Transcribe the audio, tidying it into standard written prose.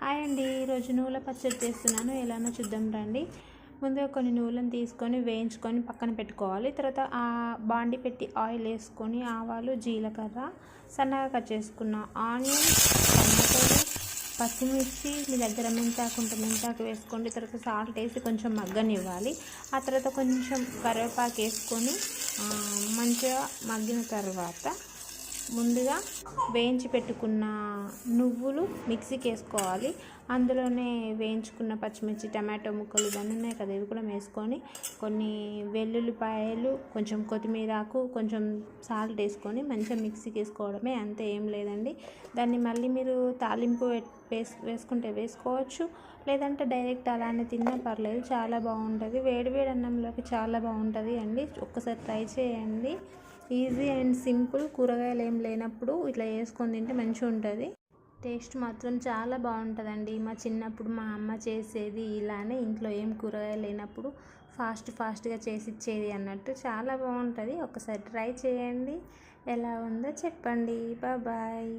Hi అండి, ఈరోజు నువ్వుల పచ్చడి చేస్తున్నాను. ఎలానో చూద్దాం రండి. ముందుగా కొన్ని నువ్వులను తీసుకొని వేయించుకొని పక్కన పెట్టుకోవాలి. తర్వాత ఆ బాండి పెట్టి ఆయిల్ వేసుకొని ఆవాలు, జీలకర్ర, సన్నగా కట్ చేసుకున్న ఆనియన్, టమాటోలు, పచ్చిమిర్చి, మీ దగ్గర మెంతాకు ఉంటే మెంతాకు వేసుకోండి. తర్వాత సాల్ట్ వేసి కొంచెం మగ్గనివ్వాలి. ఆ తర్వాత కొంచెం కరివేపాకు వేసుకొని మంచిగా మగ్గిన తర్వాత ముందుగా వేయించి పెట్టుకున్న నువ్వులు మిక్సీకి వేసుకోవాలి. అందులోనే వేయించుకున్న పచ్చిమిర్చి, టమాటో ముక్కలు ఇవన్నీ ఉన్నాయి కదా, ఇవి కూడా వేసుకొని కొన్ని వెల్లుల్లిపాయలు, కొంచెం కొత్తిమీరాకు, కొంచెం సాల్ట్ వేసుకొని మంచిగా మిక్సీకి వేసుకోవడమే, అంతే, ఏం లేదండి. దాన్ని మళ్ళీ మీరు తాలింపు వేసుకుంటే వేసుకోవచ్చు, లేదంటే డైరెక్ట్ అలానే తిన్నా పర్లేదు, చాలా బాగుంటుంది. వేడి వేడి అన్నంలోకి చాలా బాగుంటుంది అండి. ఒక్కసారి ట్రై చేయండి. Easy and simple. కూరగాయలు ఏం లేనప్పుడు ఇట్లా వేసుకొని తింటే మంచిగా ఉంటుంది. టేస్ట్ మాత్రం చాలా బాగుంటుందండి. మా చిన్నప్పుడు మా అమ్మ చేసేది ఇలానే, ఇంట్లో ఏం కూరగాయలు లేనప్పుడు ఫాస్ట్గా చేసి ఇచ్చేది అన్నట్టు. చాలా బాగుంటుంది. ఒకసారి ట్రై చేయండి. ఎలా ఉందో చెప్పండి. బాయ్.